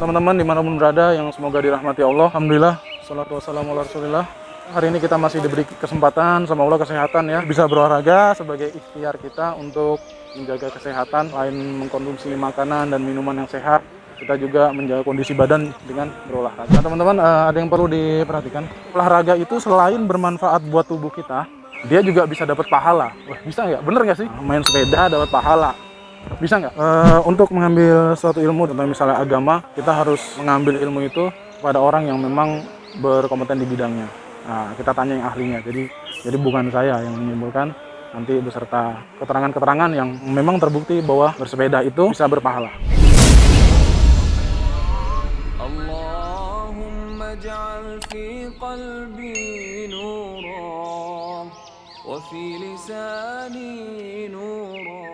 teman-teman dimanapun berada yang semoga dirahmati Allah. Alhamdulillah, salatu wassalamu ala rasulillah. Hari ini kita masih diberi kesempatan sama Allah kesehatan ya, bisa berolahraga sebagai ikhtiar kita untuk menjaga kesehatan. Selain mengkonsumsi makanan dan minuman yang sehat, kita juga menjaga kondisi badan dengan berolahraga. Nah teman-teman, ada yang perlu diperhatikan. Olahraga itu selain bermanfaat buat tubuh kita, dia juga bisa dapat pahala. Wah, bisa nggak? Bener nggak sih? Main sepeda dapat pahala. Bisa nggak? Untuk mengambil suatu ilmu, tentang misalnya agama, kita harus mengambil ilmu itu pada orang yang memang berkompeten di bidangnya. Nah, kita tanya yang ahlinya. Jadi bukan saya yang menyimpulkan, nanti beserta keterangan-keterangan yang memang terbukti bahwa bersepeda itu bisa berpahala. Allahumma ja'al fi qalbi nuran wa fi lisani nuran.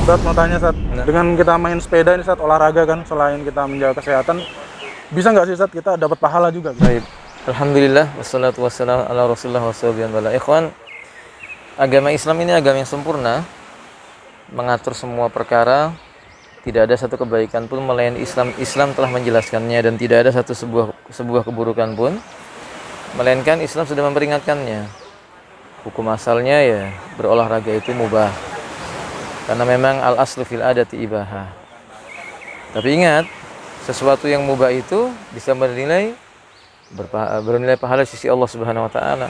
Ustaz mau tanya, Ustaz, dengan kita main sepeda ini, Ustaz, olahraga kan, selain kita menjaga kesehatan, bisa nggak sih, Ustaz, kita dapat pahala juga? Baik, alhamdulillah, wassalatu wassalamu ala rasulillah wasallam. Ikhwan, agama Islam ini agama yang sempurna, mengatur semua perkara, tidak ada satu kebaikan pun melainkan Islam telah menjelaskannya, dan tidak ada sebuah keburukan pun melainkan Islam sudah memperingatkannya. Hukum asalnya ya berolahraga itu mubah, karena memang al-aslu fil adati ibaha. Tapi ingat, sesuatu yang mubah itu bisa bernilai pahala sisi Allah Subhanahu wa taala.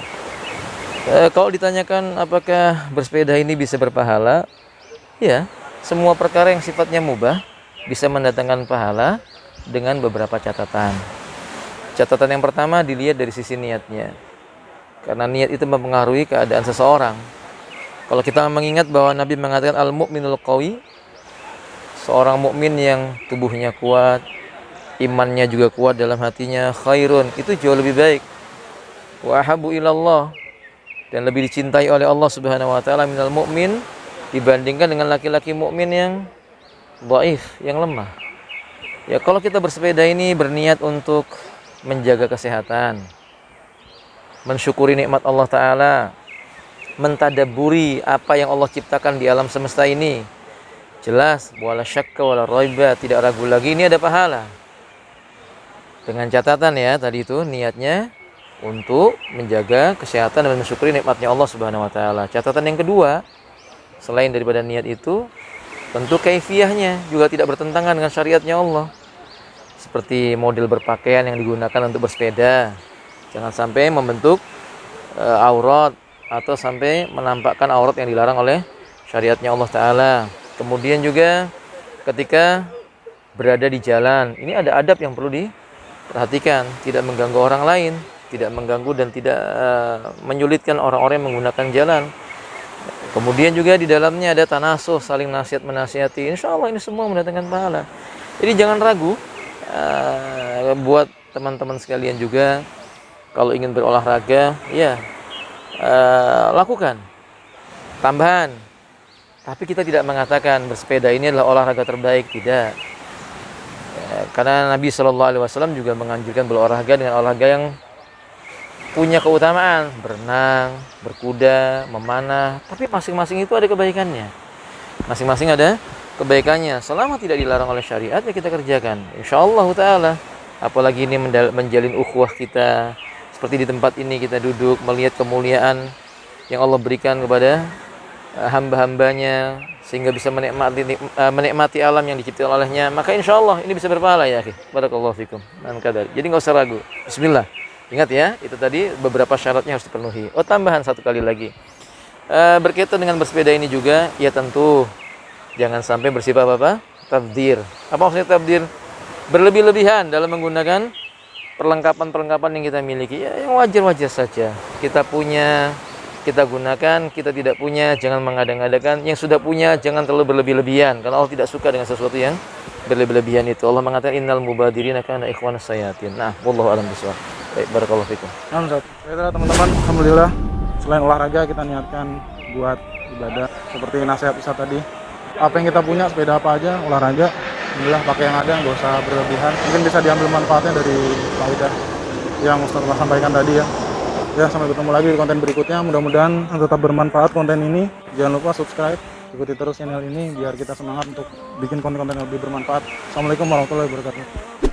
Kalau ditanyakan apakah bersepeda ini bisa berpahala? Ya, semua perkara yang sifatnya mubah bisa mendatangkan pahala dengan beberapa catatan. Catatan yang pertama dilihat dari sisi niatnya. Karena niat itu mempengaruhi keadaan seseorang. Kalau kita mengingat bahwa Nabi mengatakan al-mu'minul qawi, seorang mukmin yang tubuhnya kuat, imannya juga kuat dalam hatinya, khairun, itu jauh lebih baik. Wa ahabbu ilallah, dan lebih dicintai oleh Allah Subhanahu wa taala minal mu'min, dibandingkan dengan laki-laki mukmin yang dhaif, yang lemah. Ya, kalau kita bersepeda ini berniat untuk menjaga kesehatan, mensyukuri nikmat Allah taala, mentadabburi apa yang Allah ciptakan di alam semesta ini, jelas wala syakka wala raiba, tidak ragu lagi ini ada pahala. Dengan catatan ya, tadi itu niatnya untuk menjaga kesehatan dan mensyukuri nikmatnya Allah Subhanahu wa taala. Catatan yang kedua, selain daripada niat itu, tentu kaifiyahnya juga tidak bertentangan dengan syariatnya Allah. Seperti model berpakaian yang digunakan untuk bersepeda, jangan sampai membentuk aurat atau sampai menampakkan aurat yang dilarang oleh syariatnya Allah Ta'ala. Kemudian juga ketika berada di jalan, ini ada adab yang perlu diperhatikan, tidak mengganggu orang lain, tidak mengganggu dan tidak menyulitkan orang-orang yang menggunakan jalan. Kemudian juga di dalamnya ada tanasuh, saling nasihat menasihati. Insya Allah ini semua mendatangkan pahala. Jadi jangan ragu, buat teman-teman sekalian juga, kalau ingin berolahraga, ya lakukan tambahan. Tapi kita tidak mengatakan bersepeda ini adalah olahraga terbaik, tidak. Karena Nabi SAW juga menganjurkan berolahraga dengan olahraga yang punya keutamaan, berenang, berkuda, memanah. Tapi masing-masing itu ada kebaikannya. Masing-masing ada kebaikannya. Selama tidak dilarang oleh syariat, ya kita kerjakan. Insyaallah ta'ala. Apalagi ini menjalin ukhuwah kita. Seperti di tempat ini kita duduk melihat kemuliaan yang Allah berikan kepada hamba-hambanya, sehingga bisa menikmati alam yang diciptakan olehnya, maka insya Allah ini bisa berpahala ya akhi. Barakallahu fikum. Jadi nggak usah ragu. Bismillah. Ingat ya, itu tadi beberapa syaratnya harus dipenuhi. Oh, tambahan satu kali lagi. Berkaitan dengan bersepeda ini juga, ya tentu jangan sampai bersifat apa? Tabdzir. Apa maksudnya tabdzir? Berlebih-lebihan dalam menggunakan perlengkapan-perlengkapan yang kita miliki, ya yang wajar-wajar saja. Kita punya, kita gunakan. Kita tidak punya, jangan mengada-ngadakan. Yang sudah punya, jangan terlalu berlebih-lebihan, karena Allah tidak suka dengan sesuatu yang berlebih-lebihan itu. Allah mengatakan innal mubadirina kana ikhwanas sayatin. Nah, wallahu a'lam bishawab. Baik, barakallahu fikum. Nah, Ustaz, baiklah teman-teman, alhamdulillah selain olahraga kita niatkan buat ibadah seperti nasihat Ustaz tadi. Apa yang kita punya, sepeda apa aja, olahraga, alhamdulillah pakai yang ada, nggak usah berlebihan. Mungkin bisa diambil manfaatnya dari faedah yang Ustaz telah sampaikan tadi ya. Ya, sampai ketemu lagi di konten berikutnya. Mudah-mudahan tetap bermanfaat konten ini. Jangan lupa subscribe, ikuti terus channel ini biar kita semangat untuk bikin konten-konten yang lebih bermanfaat. Assalamualaikum warahmatullahi wabarakatuh.